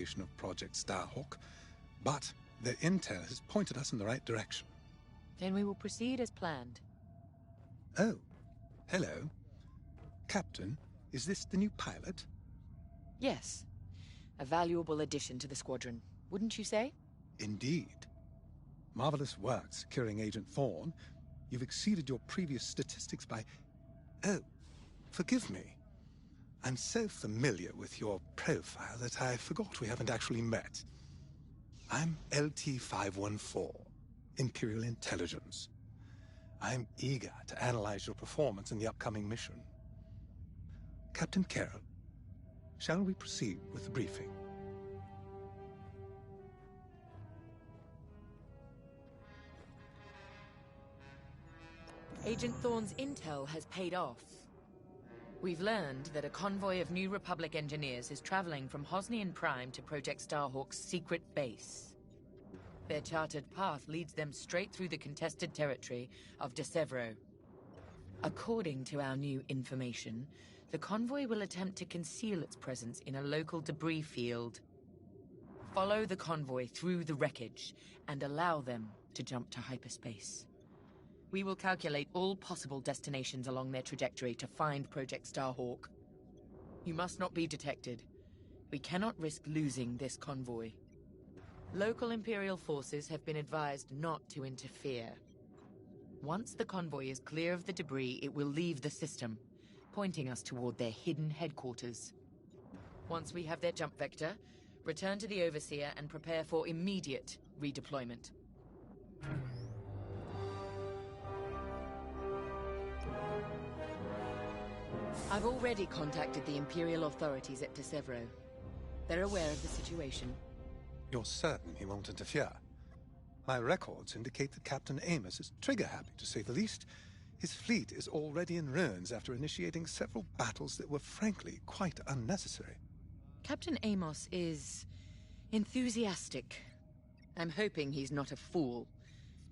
of Project Starhawk, but the intel has pointed us in the right direction. Then we will proceed as planned. Oh, hello. Captain, is this the new pilot? Yes. A valuable addition to the squadron, wouldn't you say? Indeed. Marvelous work securing Agent Thorne. You've exceeded your previous statistics by... Oh, forgive me. I'm so familiar with your profile that I forgot we haven't actually met. I'm LT-514, Imperial Intelligence. I'm eager to analyze your performance in the upcoming mission. Captain Carroll, shall we proceed with the briefing? Agent Thorne's intel has paid off. We've learned that a convoy of New Republic engineers is traveling from Hosnian Prime to Project Starhawk's secret base. Their charted path leads them straight through the contested territory of De Severo. According to our new information, the convoy will attempt to conceal its presence in a local debris field. Follow the convoy through the wreckage and allow them to jump to hyperspace. We will calculate all possible destinations along their trajectory to find Project Starhawk. You must not be detected. We cannot risk losing this convoy. Local Imperial forces have been advised not to interfere. Once the convoy is clear of the debris, it will leave the system, pointing us toward their hidden headquarters. Once we have their jump vector, return to the Overseer and prepare for immediate redeployment. I've already contacted the Imperial authorities at De Severo. They're aware of the situation. You're certain he won't interfere? My records indicate that Captain Amos is trigger-happy, to say the least. His fleet is already in ruins after initiating several battles that were frankly quite unnecessary. Captain Amos is enthusiastic. I'm hoping he's not a fool.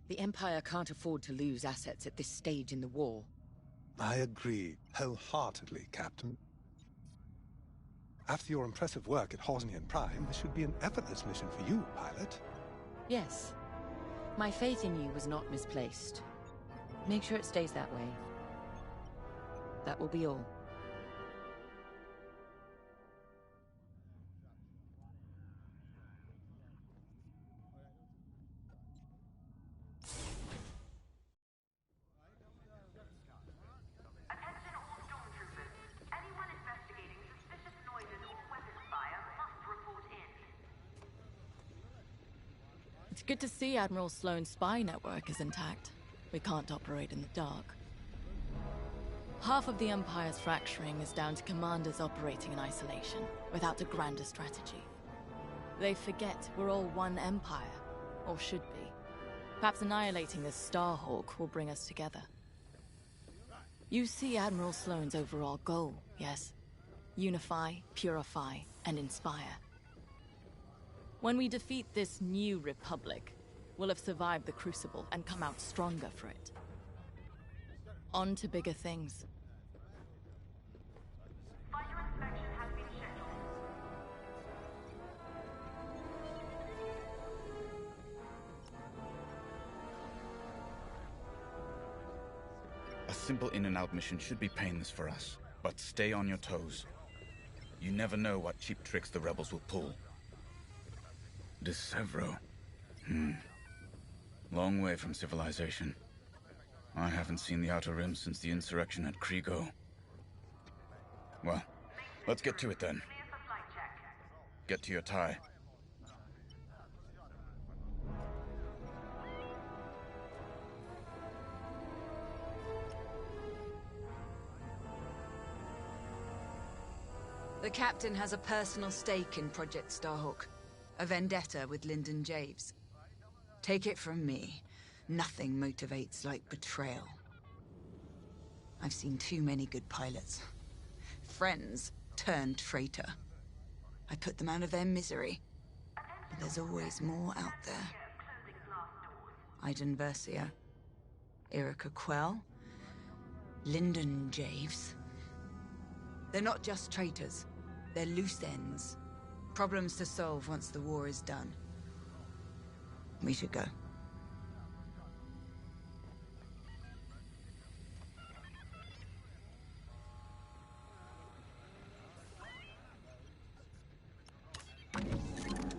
The Empire can't afford to lose assets at this stage in the war. I agree wholeheartedly, Captain. After your impressive work at Hosnian Prime, this should be an effortless mission for you, pilot. Yes. My faith in you was not misplaced. Make sure it stays that way. That will be all. Attention all stormtroopers. Anyone investigating suspicious noises or weapons fire must report in. It's good to see Admiral Sloane's spy network is intact. We can't operate in the dark. Half of the Empire's fracturing is down to commanders operating in isolation, without a grander strategy. They forget we're all one Empire, or should be. Perhaps annihilating this Starhawk will bring us together. You see Admiral Sloane's overall goal, yes? Unify, purify, and inspire. When we defeat this new Republic, we'll have survived the Crucible and come out stronger for it. On to bigger things. Fire inspection has been scheduled. A simple in-and-out mission should be painless for us, but stay on your toes. You never know what cheap tricks the rebels will pull. De Severo. Long way from civilization. I haven't seen the Outer Rim since the insurrection at Kriego. Well, let's get to it then. Clear for flight check. Get to your tie. The captain has a personal stake in Project Starhawk. A vendetta with Lyndon Javes. Take it from me, nothing motivates like betrayal. I've seen too many good pilots. Friends turned traitor. I put them out of their misery. But there's always more out there. Iden Versio, Erica Quell, Lyndon Javes. They're not just traitors. They're loose ends. Problems to solve once the war is done. We should go.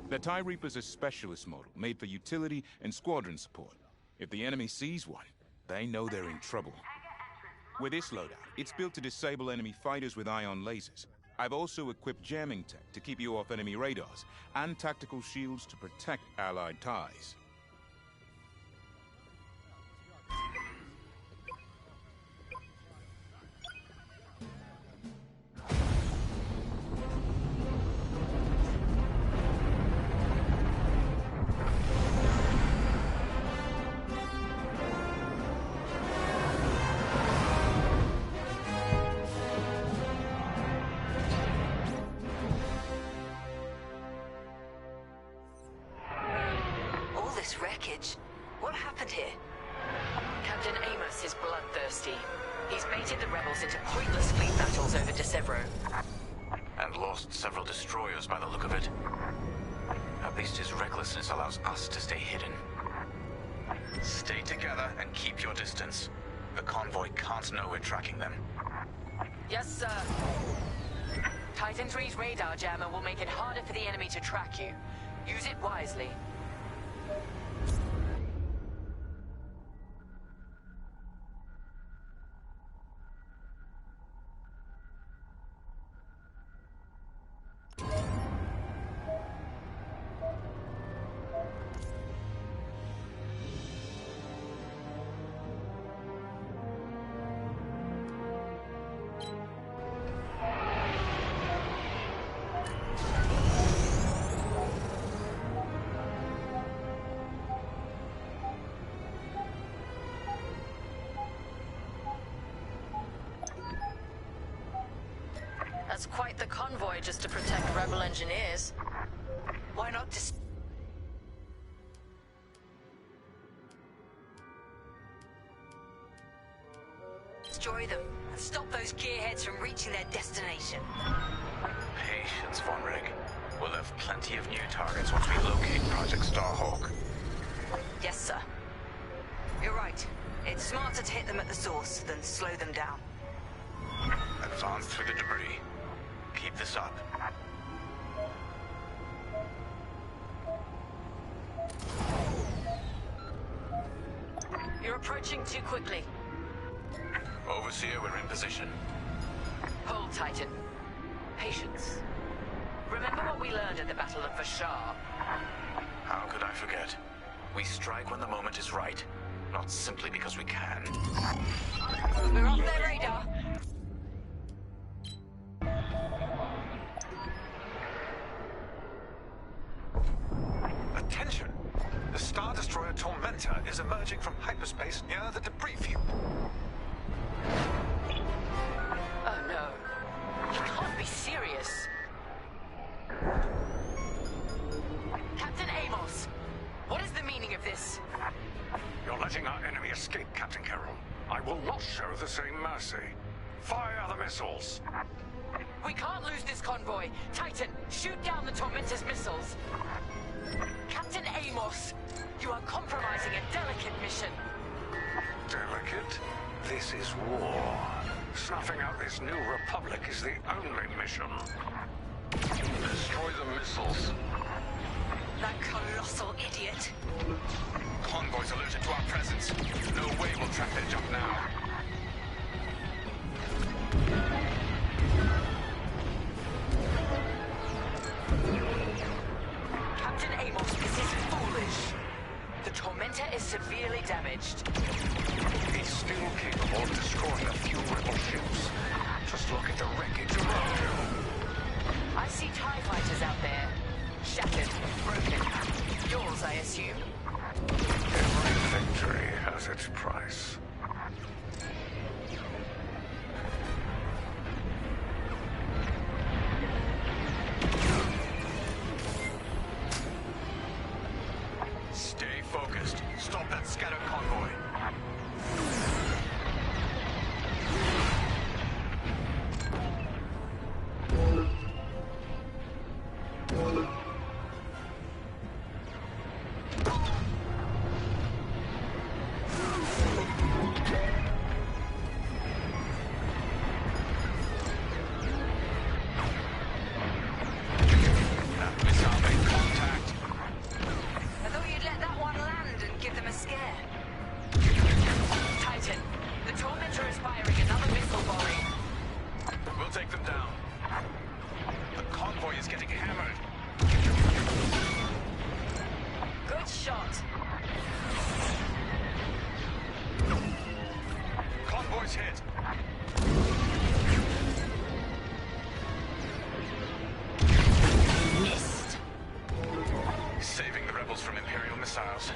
The TIE Reaper's a specialist model, made for utility and squadron support. If the enemy sees one, they know they're in trouble. With this loadout, it's built to disable enemy fighters with ion lasers. I've also equipped jamming tech to keep you off enemy radars, and tactical shields to protect Allied TIEs. Wreckage. What happened here? Captain Amos is bloodthirsty. He's baited the rebels into pointless fleet battles over Desevro. And lost several destroyers by the look of it. At least his recklessness allows us to stay hidden. Stay together and keep your distance. The convoy can't know we're tracking them. Yes, sir. Titan 3's radar jammer will make it harder for the enemy to track you. Use it wisely. That's quite the convoy just to protect rebel engineers. Why not destroy them and stop those gearheads from reaching their destination? Patience, Von Rig. We'll have plenty of new targets once we locate Project Starhawk. Yes, sir. You're right. It's smarter to hit them at the source than slow them down. Advance through the debris. Keep this up. You're approaching too quickly. Overseer, we're in position. Hold, Titan. Patience. Remember what we learned at the Battle of Vashar? How could I forget? We strike when the moment is right, not simply because we can. We're off their radar. Attention! The Star Destroyer Tormentor is emerging from hyperspace near the debris field. Oh no. You can't be serious. Captain Amos, what is the meaning of this? You're letting our enemy escape, Captain Carroll. I will not show the same mercy. Fire the missiles! We can't lose this convoy. Titan, shoot down the Tormentor's missiles. Captain Amos, you are compromising a delicate mission. Delicate? This is war. Snuffing out this new republic is the only mission. Destroy the missiles. That colossal idiot. Convoys alerted to our presence. No way we'll track their jump now. Captain Amos, this is foolish. The Tormentor is severely damaged. It's still capable of destroying a few rebel ships. Just look at the wreckage around you. I see TIE fighters out there. Shattered, broken. Yours, I assume. Every victory has its price. Stay focused. Stop that scattered convoy. from Imperial missiles.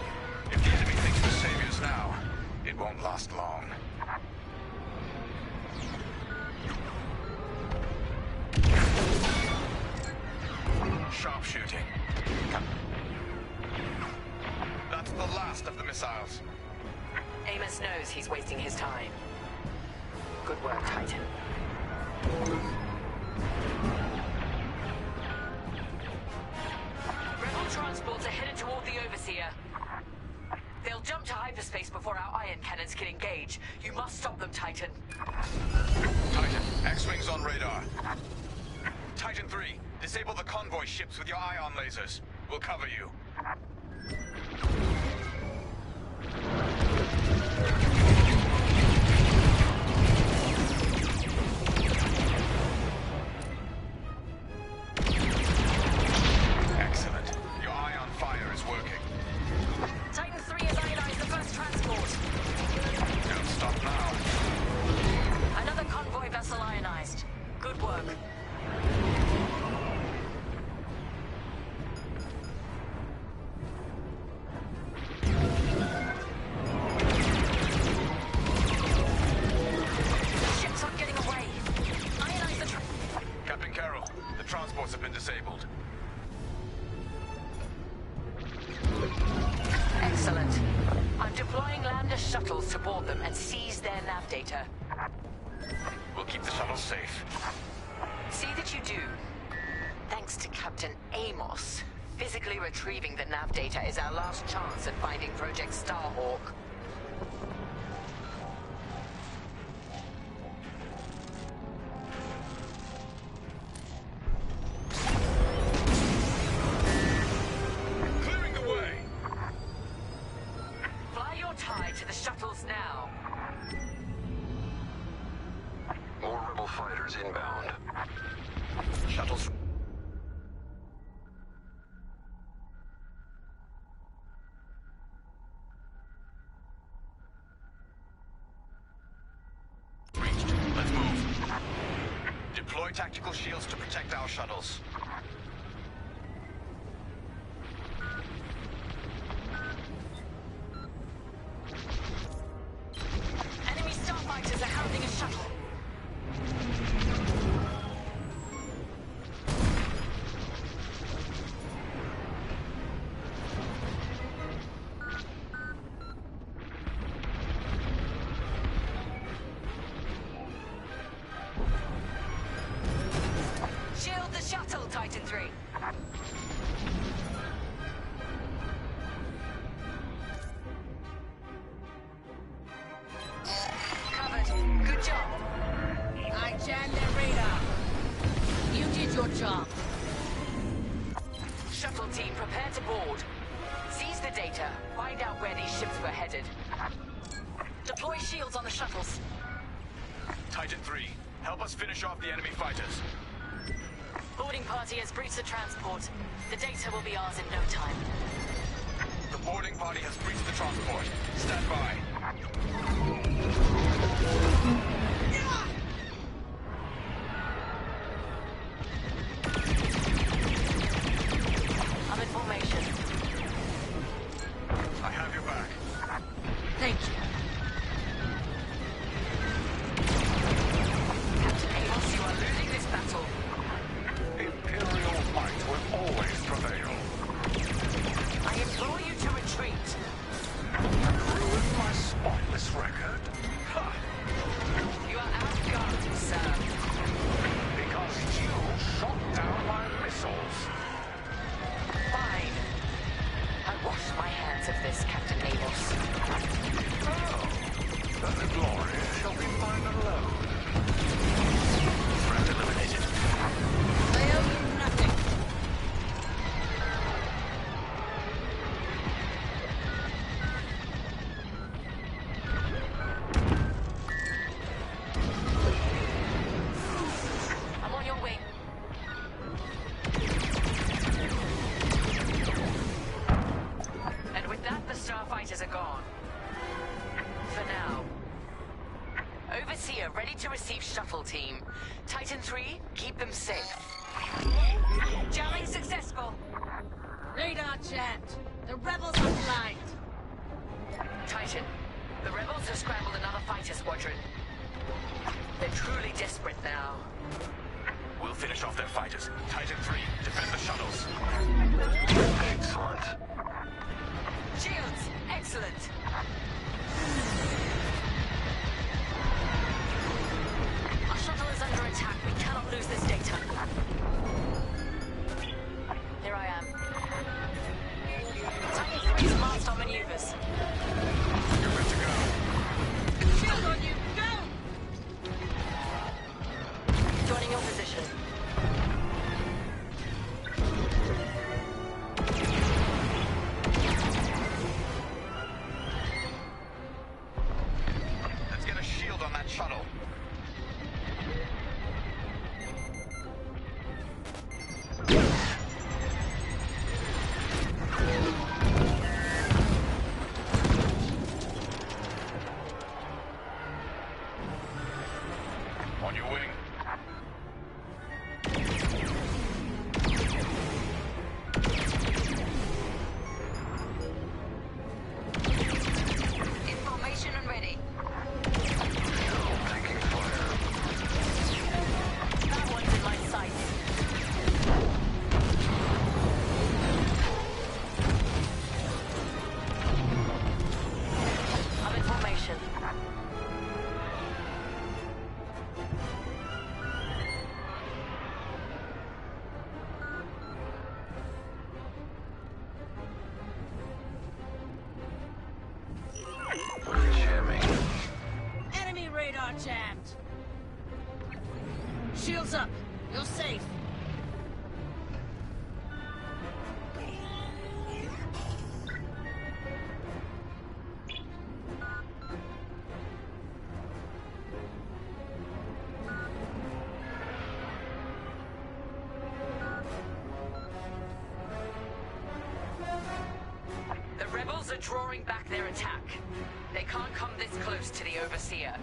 If the enemy thinks we're saviors now, it won't last long. Sharpshooting. That's the last of the missiles. Amos knows he's wasting his time. Good work, Titan. Rebel transports are headed toward the Overseer. They'll jump to hyperspace before our ion cannons can engage. You must stop them, Titan. Titan, X-Wings on radar. Titan 3, disable the convoy ships with your ion lasers. We'll cover you. Excellent. Your ion fire is working. Titan 3 has ionized the first transport. Don't stop now. Another convoy vessel ionized. Good work. Ships aren't getting away. Ionize the Captain Carroll, the transports have been disabled. Excellent. I'm deploying lander shuttles to board them and seize their nav data. We'll keep the shuttle safe. See that you do. Thanks to Captain Amos, physically retrieving the nav data is our last chance at finding Project Starhawk. Clearing the way! Fly your tie to the shuttles now. More rebel fighters inbound. Shuttles... Reached. Let's move. Deploy tactical shields to protect our shuttles. Enemy starfighters are hounding a shuttle. Shield the shuttle, Titan 3. Covered. Good job. I jammed their radar. You did your job. Shuttle team, prepare to board. Seize the data. Find out where these ships were headed. Deploy shields on the shuttles. Titan 3, help us finish off the enemy fighters. Boarding party has breached the transport. The data will be ours in no time. The boarding party has breached the transport. Stand by. I'm in formation. I have your back. Thank you. Captain Amos, you are losing this battle. Imperial might will always prevail. I implore you to retreat. Ruin my spotless record. Ha! You are outgunned, sir. Because you shot down my missiles. Fine. I wash my hands of this, Captain Amos. Oh, then the glory shall be mine alone. Threat eliminated. I owe you nothing. I'm on your wing. And with that, the starfighters are gone. For now. Overseer ready to receive shuttle team. Titan 3, keep them safe. Jamming successful. Radar checked. The rebels are flanked! Titan, the rebels have scrambled another fighter squadron. They're truly desperate now. We'll finish off their fighters. Titan 3, defend the shuttles. Excellent. Shields, excellent! Our shuttle is under attack. We cannot lose this data. Here I am. Titan 3's marched on maneuvers. You're good to go. Shield on you, go! Joining your position. Let's get a shield on that shuttle. On your wing. In formation and ready. Taking fire. That one's in my sights. I'm in formation. Jamming. Enemy radar jammed. Shields up. You're safe. The rebels are drawing back their attack. They can't come this close to the Overseer.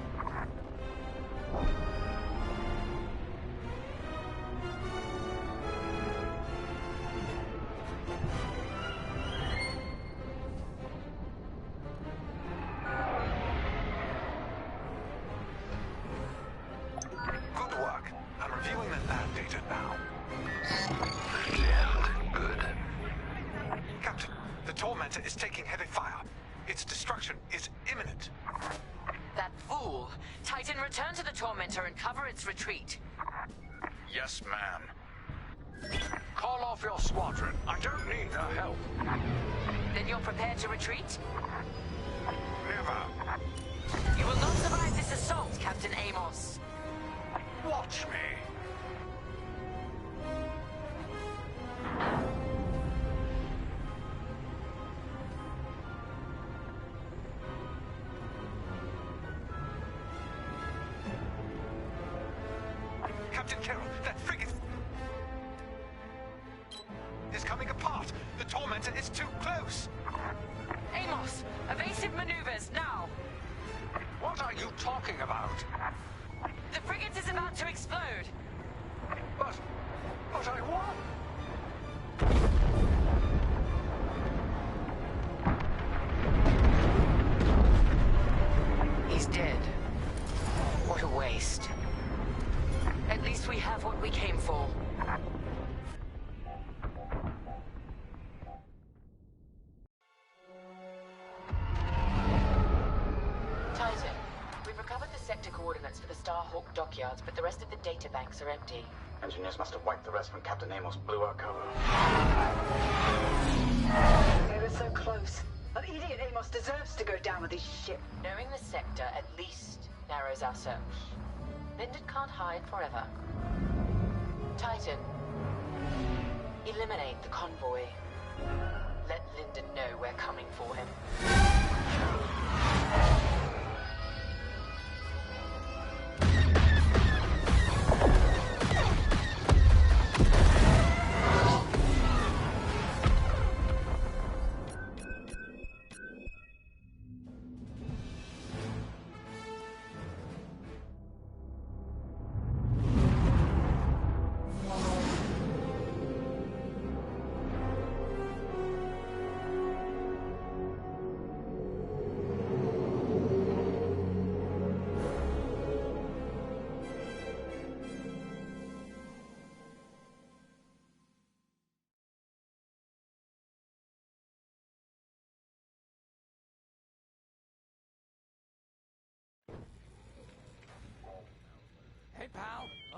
Good work. I'm reviewing the nav data now. Good. Captain, the Tormentor is taking heavy fire. Its destruction is imminent. That fool! Titan, return to the Tormentor and cover its retreat. Yes, ma'am. Call off your squadron. I don't need their help. Then you're prepared to retreat? Never. You will not survive this assault, Captain Amos. Watch me. Captain Carroll, that frigate is coming apart. The Tormentor is too close. Amos, evasive maneuvers, now! What are you talking about? The frigate is about to explode! But I won. He's dead. What a waste. At least we have what we came for. Titan, we've recovered the sector coordinates for the Starhawk dockyards, but the rest of the data banks are empty. Engineers must have wiped the rest when Captain Amos blew our cover. They were so close. That idiot Amos deserves to go down with his ship. Knowing the sector at least narrows our search. Linden can't hide forever. Titan, eliminate the convoy. Let Linden know we're coming for him.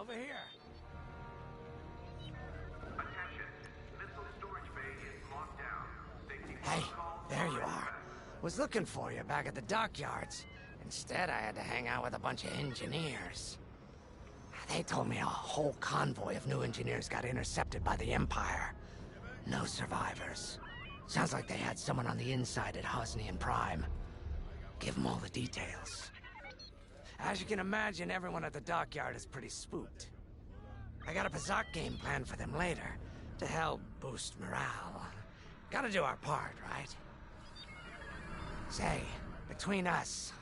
over here. Attention. Missile storage bay is locked down. Safety Hey, protocols there you in are. effect. Was looking for you back at the dockyards. Instead, I had to hang out with a bunch of engineers. They told me a whole convoy of new engineers got intercepted by the Empire. No survivors. Sounds like they had someone on the inside at Hosnian Prime. Give them all the details. As you can imagine, everyone at the dockyard is pretty spooked. I got a Pazak game planned for them later, to help boost morale. Gotta do our part, right? Say, between us,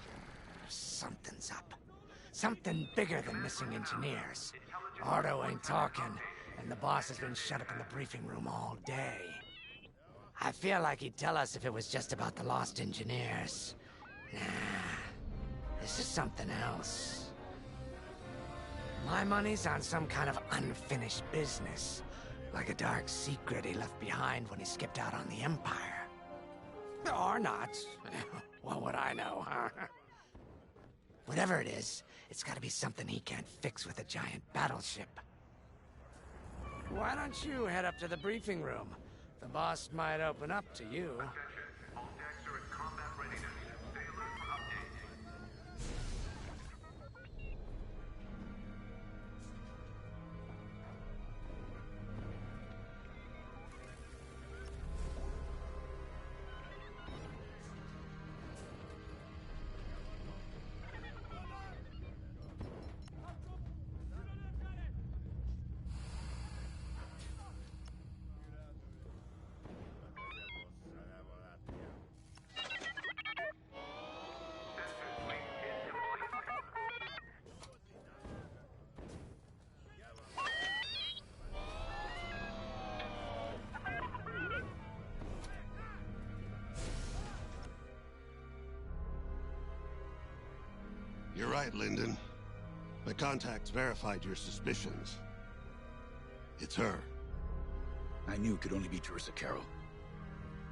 something's up. Something bigger than missing engineers. Ardo ain't talking, and the boss has been shut up in the briefing room all day. I feel like he'd tell us if it was just about the lost engineers. Nah, this is something else. My money's on some kind of unfinished business. Like a dark secret he left behind when he skipped out on the Empire. Or not. What would I know, huh? Whatever it is, it's gotta be something he can't fix with a giant battleship. Why don't you head up to the briefing room? The boss might open up to you. All decks are at combat readiness. Stay alert for updates. You're right, Lyndon. My contacts verified your suspicions. It's her. I knew it could only be Teresa Carroll.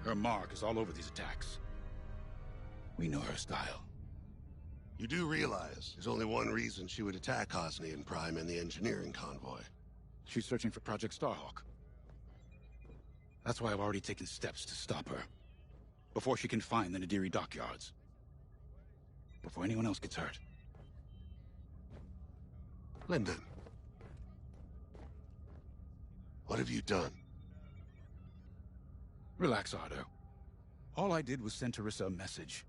Her mark is all over these attacks. We know her style. You do realize there's only one reason she would attack Hosnian Prime and the engineering convoy. She's searching for Project Starhawk. That's why I've already taken steps to stop her. Before she can find the Nadiri dockyards. Before anyone else gets hurt. Lyndon. What have you done? Relax, Ardo. All I did was send Teresa a message.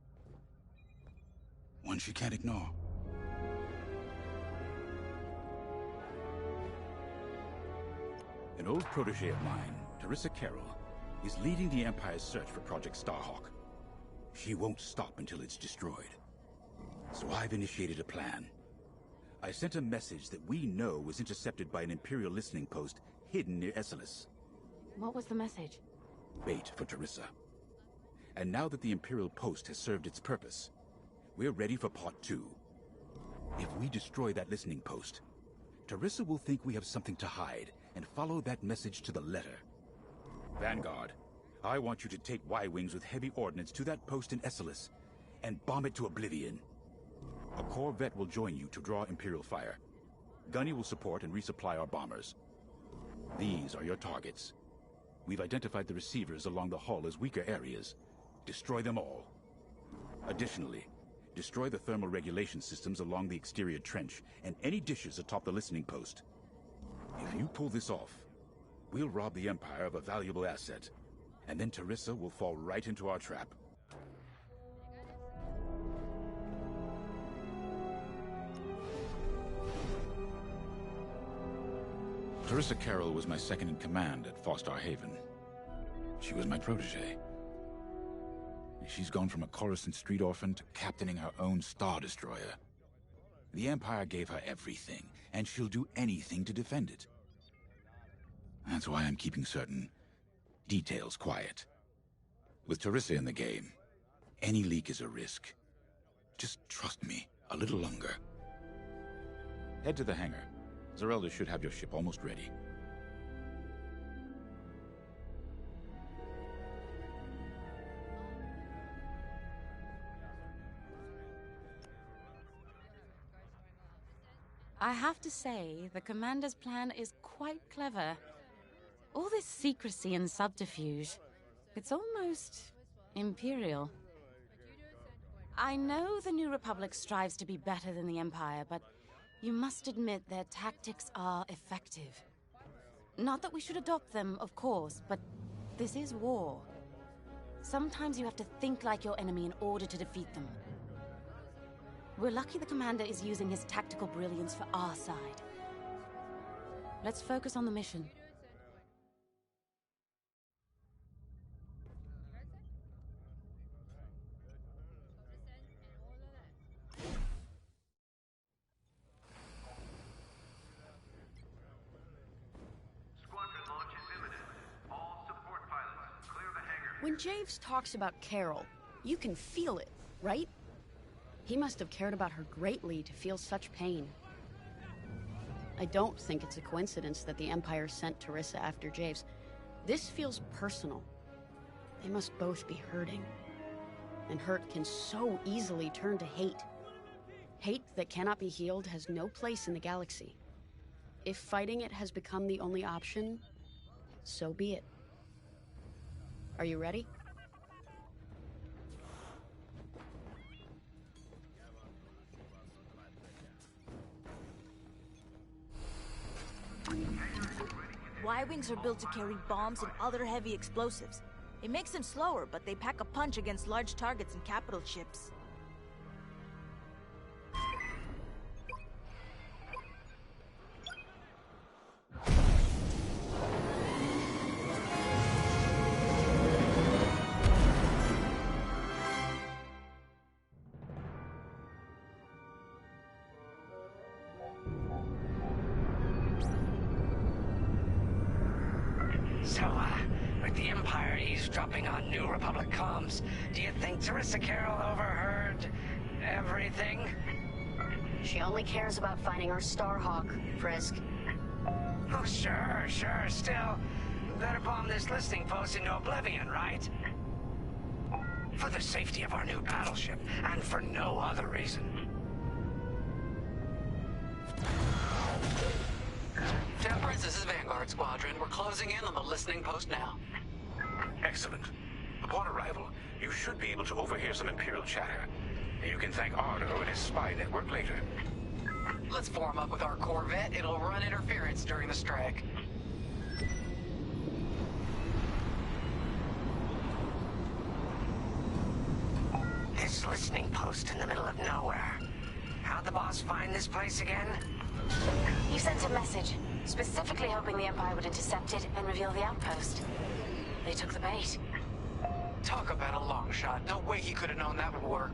One she can't ignore. An old protege of mine, Teresa Carroll, is leading the Empire's search for Project Starhawk. She won't stop until it's destroyed. So I've initiated a plan. I sent a message that we know was intercepted by an Imperial listening post hidden near Esselis. What was the message? Bait for Teresa. And now that the Imperial post has served its purpose, we're ready for Part 2. If we destroy that listening post, Teresa will think we have something to hide and follow that message to the letter. Vanguard, I want you to take Y-Wings with heavy ordnance to that post in Esselis and bomb it to oblivion. A corvette will join you to draw Imperial fire. Gunny will support and resupply our bombers. These are your targets. We've identified the receivers along the hull as weaker areas. Destroy them all. Additionally, destroy the thermal regulation systems along the exterior trench and any dishes atop the listening post. If you pull this off, we'll rob the Empire of a valuable asset, and then Teresa will fall right into our trap. Teresa Carroll was my second in command at Fostar Haven. She was my protege. She's gone from a Coruscant street orphan to captaining her own Star Destroyer. The Empire gave her everything, and she'll do anything to defend it. That's why I'm keeping certain details quiet. With Teresa in the game, any leak is a risk. Just trust me a little longer. Head to the hangar. Zerelda should have your ship almost ready. I have to say, the Commander's plan is quite clever. All this secrecy and subterfuge, it's almost imperial. I know the New Republic strives to be better than the Empire, but you must admit their tactics are effective. Not that we should adopt them, of course, but this is war. Sometimes you have to think like your enemy in order to defeat them. We're lucky the Commander is using his tactical brilliance for our side. Let's focus on the mission. When Javes talks about Carol, you can feel it, right? He must have cared about her greatly to feel such pain. I don't think it's a coincidence that the Empire sent Teresa after Javes. This feels personal. They must both be hurting. And hurt can so easily turn to hate. Hate that cannot be healed has no place in the galaxy. If fighting it has become the only option, so be it. Are you ready? Y-Wings are built to carry bombs and other heavy explosives. It makes them slower, but they pack a punch against large targets and capital ships. With the Empire eavesdropping on New Republic comms, do you think Teresa Carroll overheard everything? She only cares about finding our Starhawk, Frisk. Oh, sure. Still, better bomb this listening post into oblivion, right? For the safety of our new battleship, and for no other reason. Temperance, this is Vanguard Squadron. We're closing in on the listening post now. Excellent. Upon arrival, you should be able to overhear some Imperial chatter. You can thank Ardo and his spy network later. Let's form up with our Corvette. It'll run interference during the strike. This listening post in the middle of nowhere. How'd the boss find this place again? He sent a message, specifically hoping the Empire would intercept it and reveal the outpost. They took the bait. Talk about a long shot. No way he could have known that would work.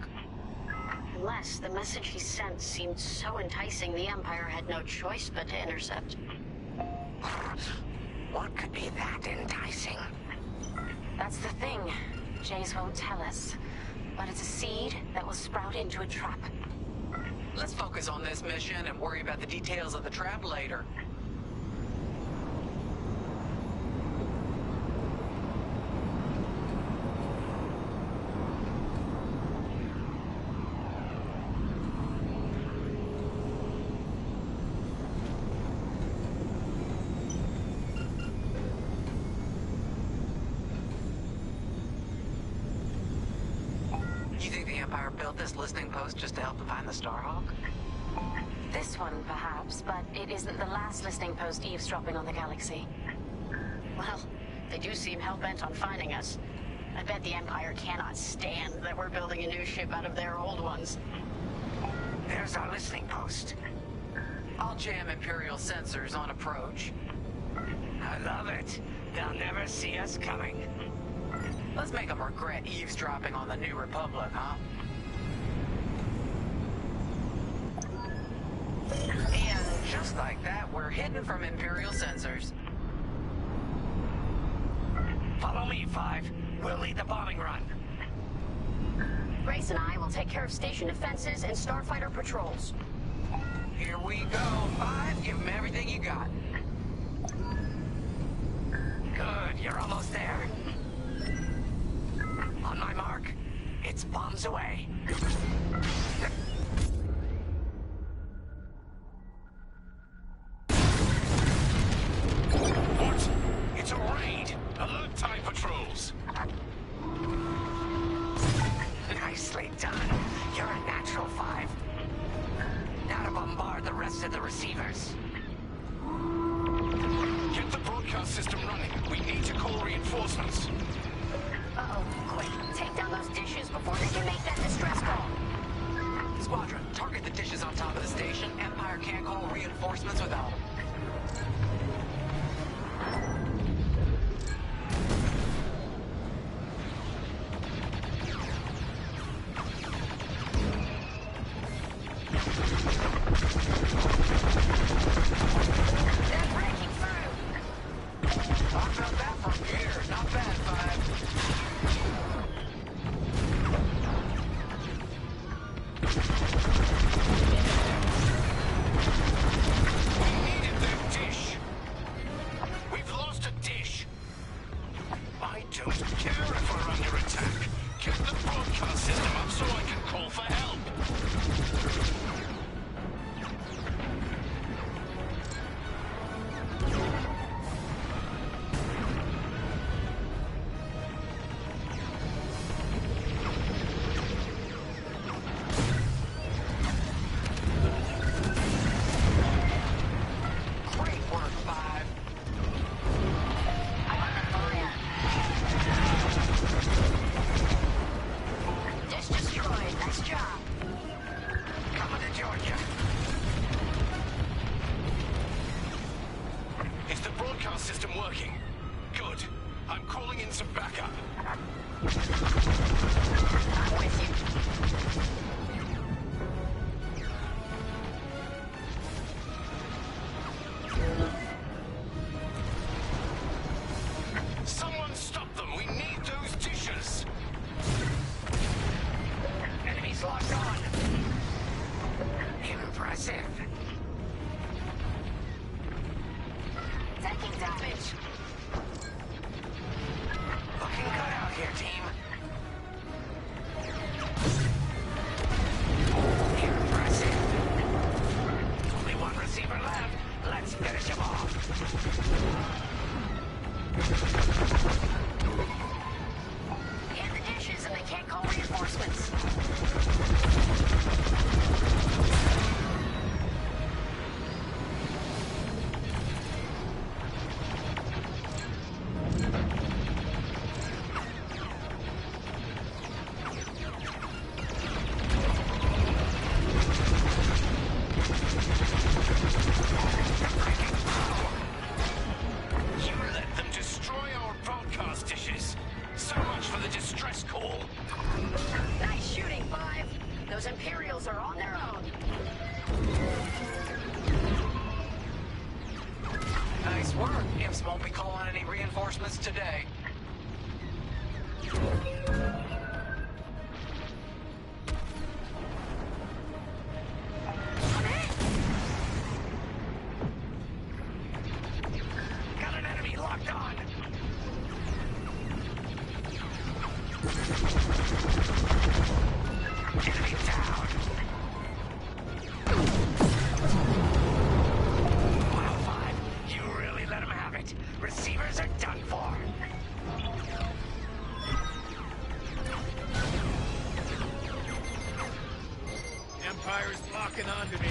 Unless the message he sent seemed so enticing, the Empire had no choice but to intercept. What could be that enticing? That's the thing. Jace won't tell us. But it's a seed that will sprout into a trap. Let's focus on this mission and worry about the details of the trap later. You think the Empire built this listening post just to help them find the Starhawk? This one, perhaps, but it isn't the last listening post eavesdropping on the galaxy. Well, they do seem hell-bent on finding us. I bet the Empire cannot stand that we're building a new ship out of their old ones. There's our listening post. I'll jam Imperial sensors on approach. I love it. They'll never see us coming. Let's make them regret eavesdropping on the New Republic, huh? And just like that, we're hidden from Imperial sensors. Follow me, 5. We'll lead the bombing run. Grace and I will take care of station defenses and starfighter patrols. Here we go, 5. Give them everything you got. Good, you're almost there. On my mark, it's bombs away. to the receivers. Get the broadcast system running. We need to call reinforcements. Uh-oh, quick, take down those dishes before they can make that distress call. Squadron, target the dishes on top of the station. Empire can't call reinforcements without them. They're breaking through. Talk about that from here. Not bad, Five. We needed that dish. We've lost a dish. I don't care if we're under attack. Get the broadcast system up so I can call for help. Great work, Five. I'm under fire. Dish destroyed. Nice job. Coming to Georgia. Is the broadcast system working? Good. I'm calling in some backup. I'm with you. Someone stop them. We need those dishes. Enemies locked on. Impressive. Taking damage. Looking good out here, team. Impressive. Only one receiver left. Let's finish him off. Hit the dishes and they can't call reinforcements. You let them destroy our broadcast dishes. So much for the distress call. Nice shooting, Five. Those Imperials are on their own. Nice work. Imps won't be calling any reinforcements today. Got an enemy locked on. Enemy down. Wow, Five. You really let him have it. Receivers are done for. Empire's locking onto me.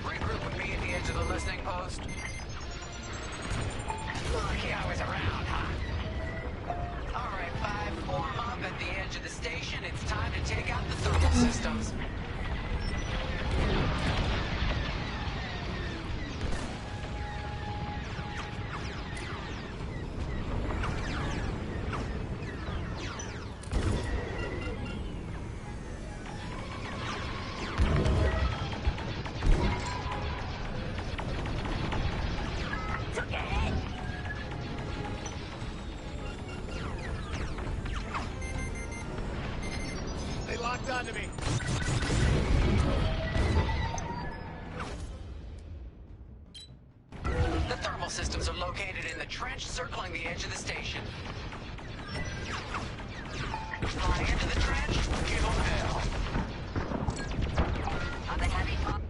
Regroup with me at the edge of the listening post. Lucky I was around, huh? All right, Five, form up at the edge of the station. It's time to take out the thermal systems. Took a hit. They locked onto me. The thermal systems are located in the trench circling the edge of the station. Fly into the trench, give them hell. On the heavy pump.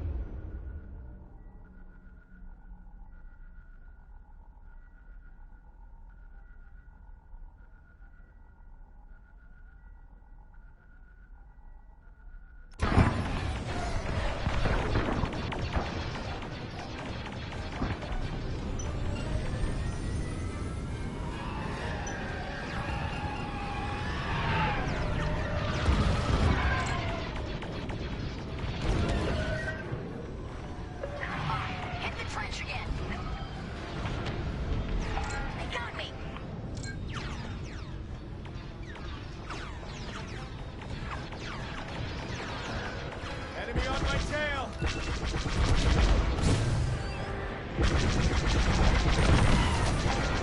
my tail!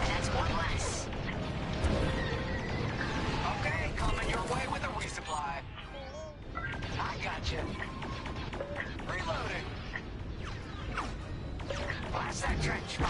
That's one less. Okay, coming your way with a resupply. I gotcha. Reloading. Blast that trench, 5.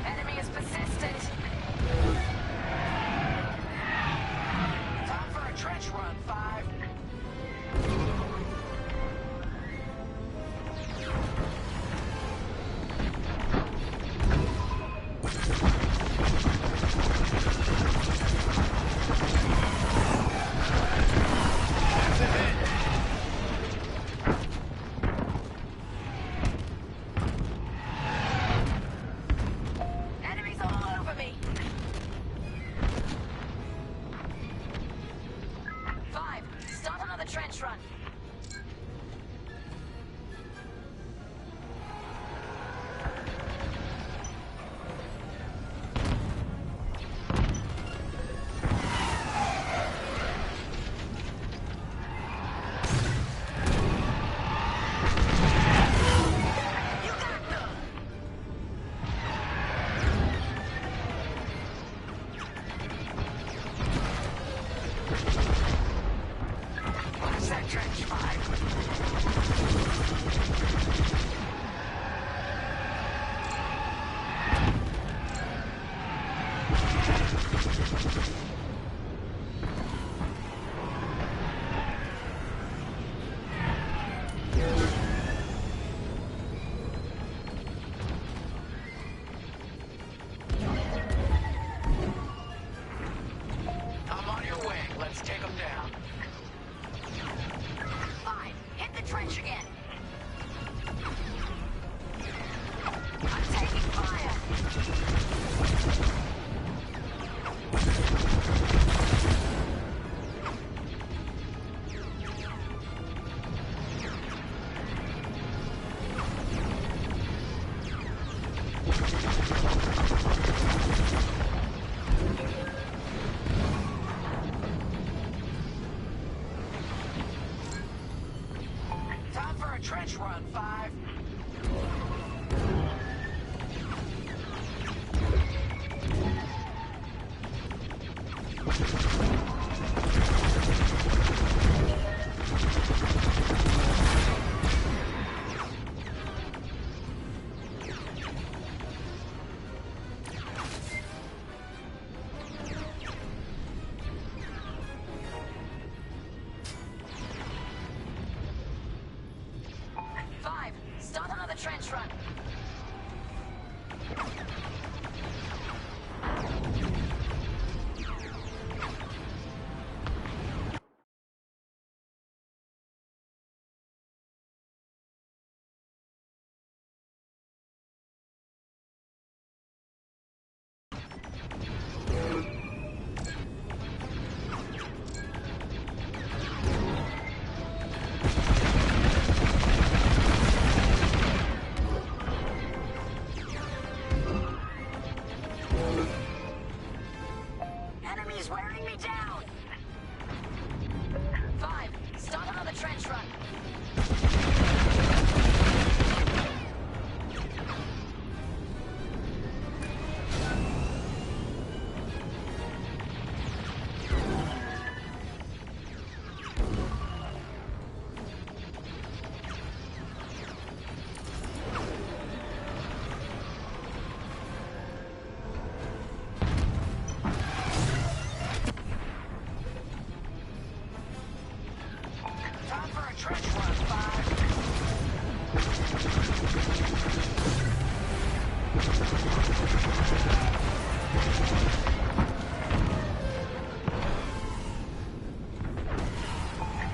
Enemy is persistent. Time for a trench run, 5. Enemies all over me. 5. Start another trench run. You got them. Blast that trench, 5. I'm on your way. Let's take them down. 5. Hit the trench again. I'm taking fire. Time for a trench run, 5. Start another trench run. Enemies wearing me down. 5. Start another trench run. Time for a trench run, 5.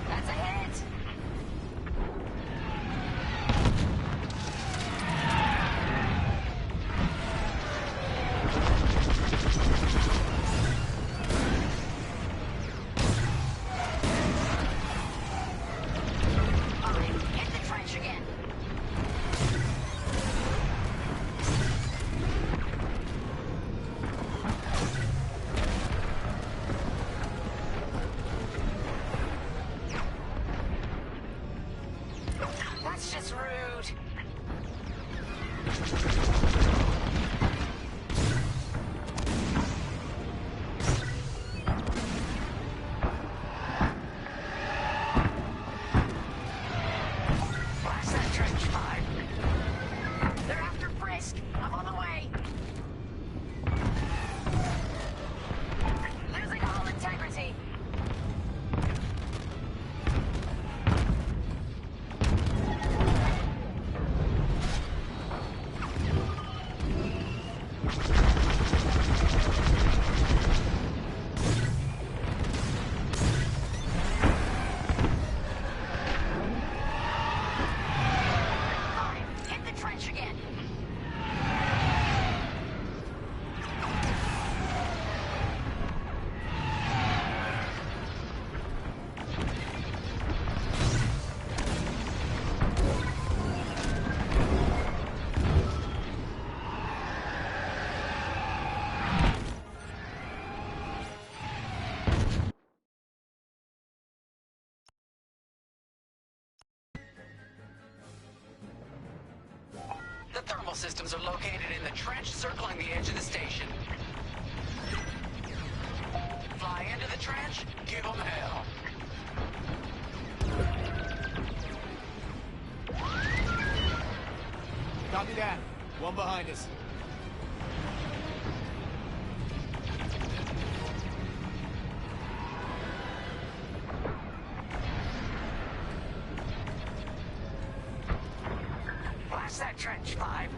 That's a hit. Hit the trench again. The thermal systems are located in the trench circling the edge of the station. Fly into the trench, give them hell. Copy that. One behind us. Blast that trench, 5.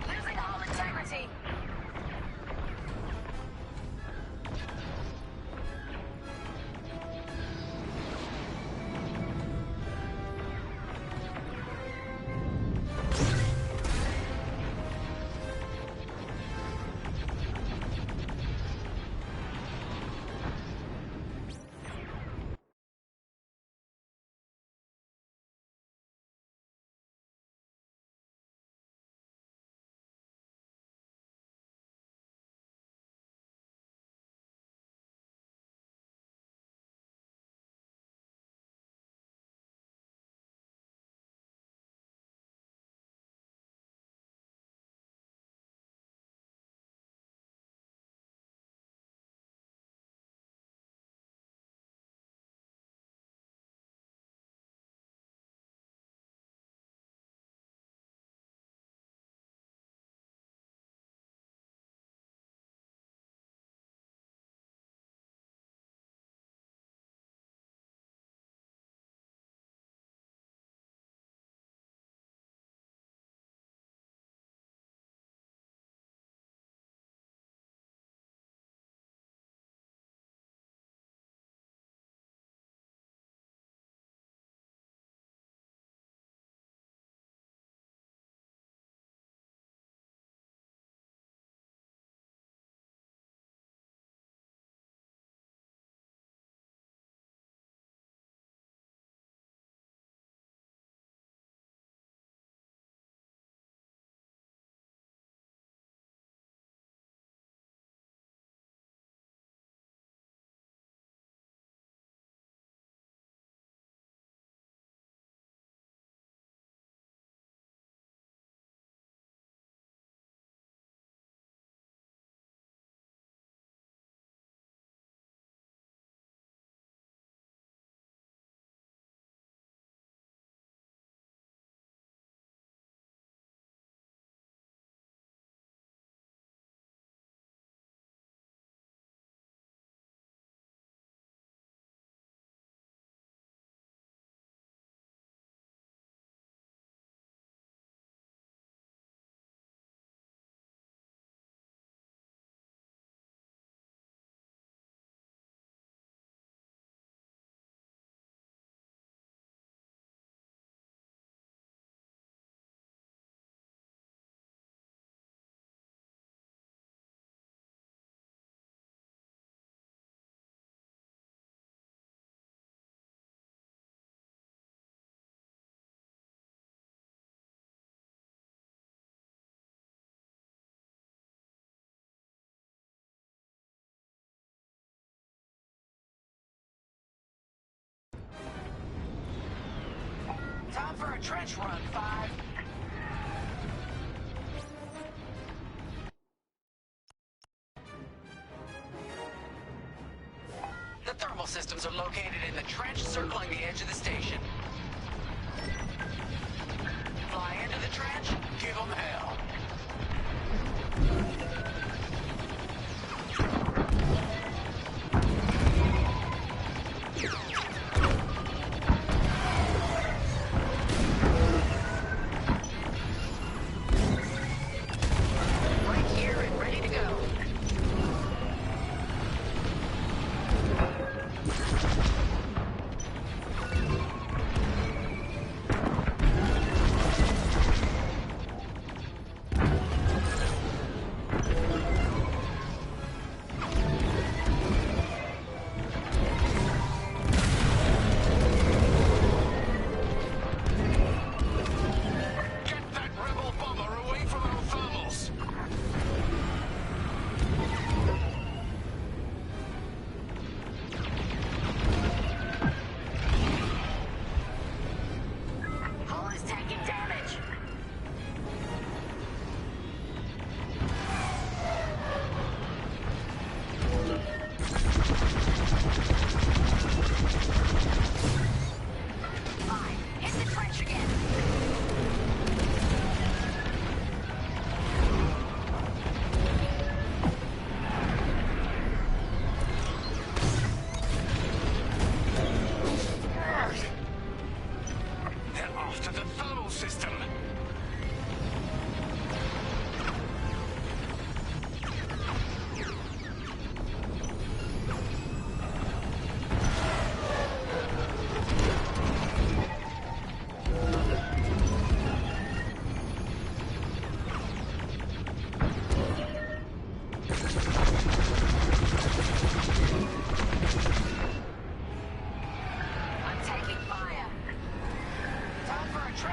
Losing all integrity. Time for a trench run, 5. The thermal systems are located in the trench circling the edge of the station. Fly into the trench, give them hell.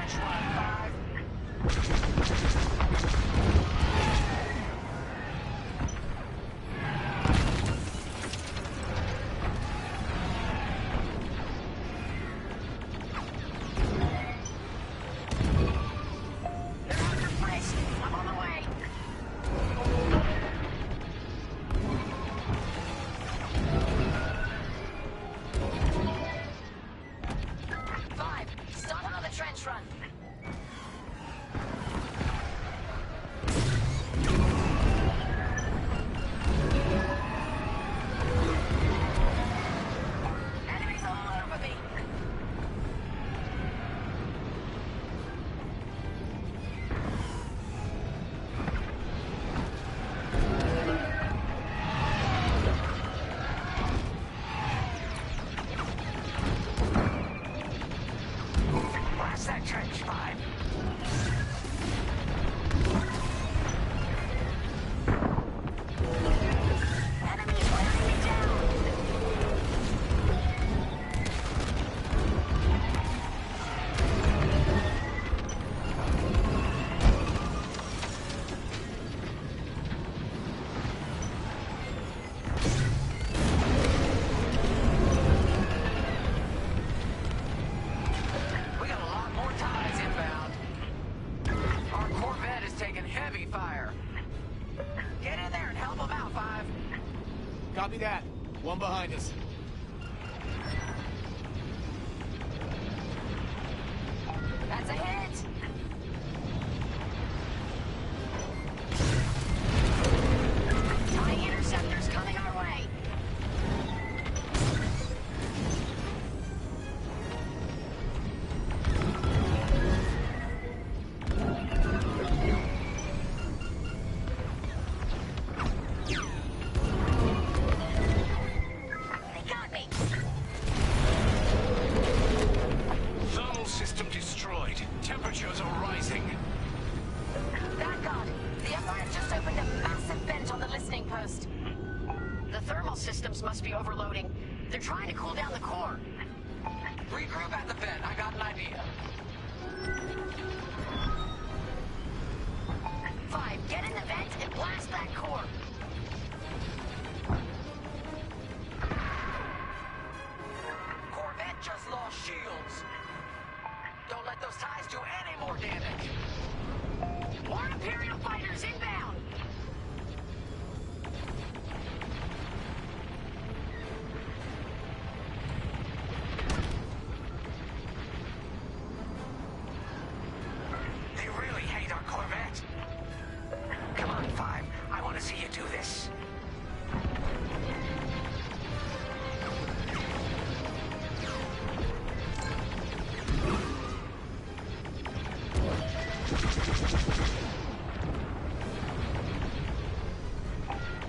trench run, 5. They're under place. I'm on the way. 5. Stop another trench run. Enemies all over me. Blast that trench, 5. Enemies wearing me down. We got a lot more ties inbound. Our Corvette is taking heavy fire. Get in there and help them out, 5. Copy that. One behind us. That's a hit. TIE interceptors coming our way. They got me. Thermal system destroyed. Temperatures are rising. Thank God. The Empire just opened a massive vent on the listening post. The thermal systems must be overloading. They're trying to cool down the core. Regroup at the vent. I got an idea. 5, get in the vent and blast that core. Corvette just lost shields. Don't let those ties do any more damage. More Imperial fighters inbound. They really hate our Corvette. Come on, 5. I want to see you do this.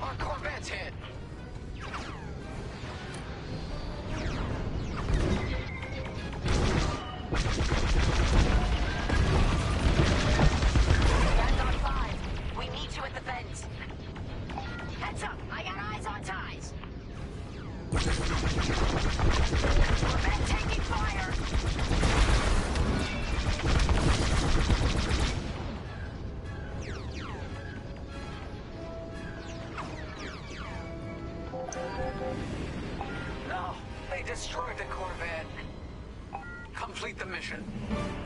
Our Corvette's hit. That's on 5. We need you at the vent. Heads up, I got eyes on ties. Corvette taking fire. No, they destroyed the Corvette. Complete the mission.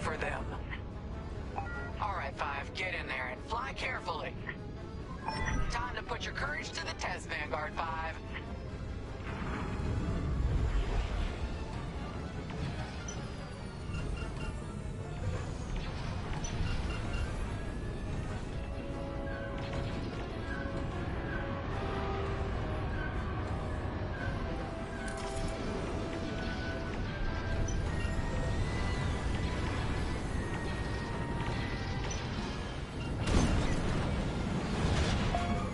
For them. All right, 5, get in there and fly carefully. Time to put your courage to the test, Vanguard 5.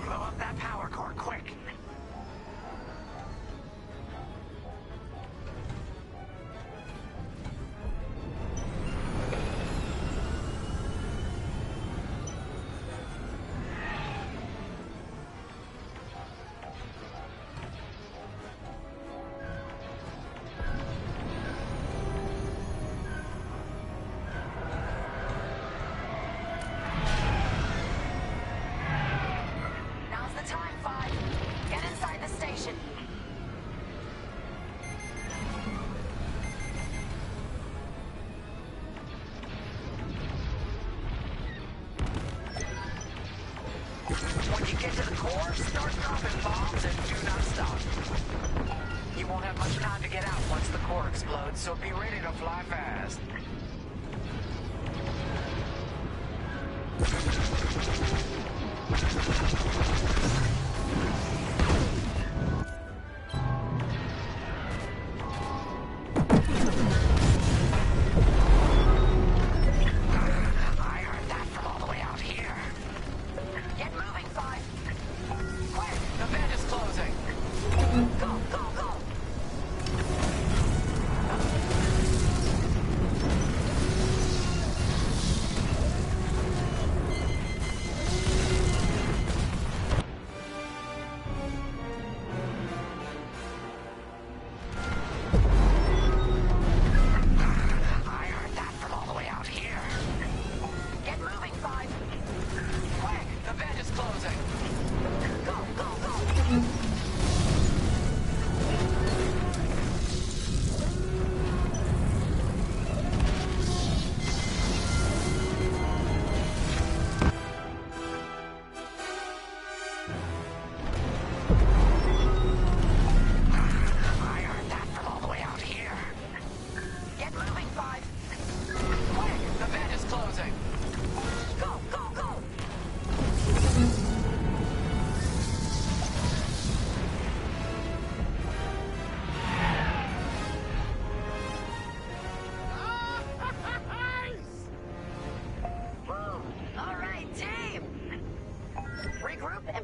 Blow up that power core, quick. Get to the core, start dropping bombs, and do not stop. You won't have much time to get out once the core explodes, so be ready to fly fast.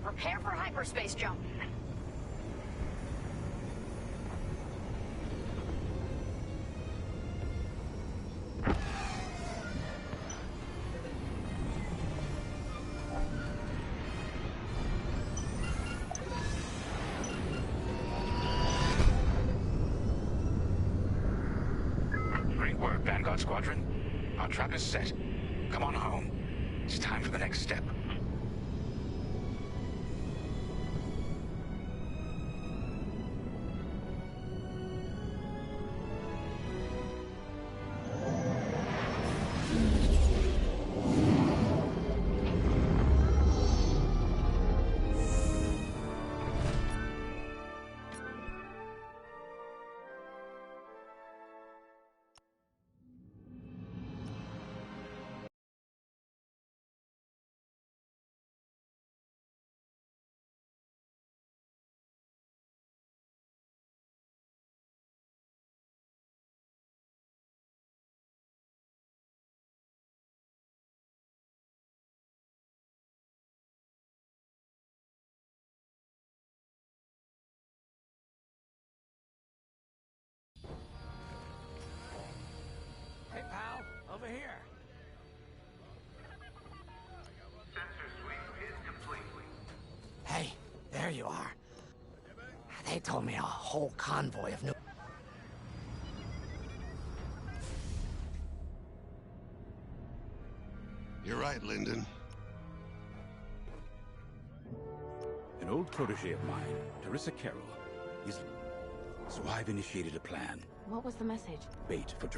Prepare for hyperspace jump. Great work, Vanguard Squadron. Our trap is set. Come on home. It's time for the next step. Hey, pal, over here. Sensor sweep is complete. Hey, there you are. They told me a whole convoy of new... You're right, Lyndon. An old protege of mine, Teresa Carroll, is... So I've initiated a plan. What was the message? Bait for...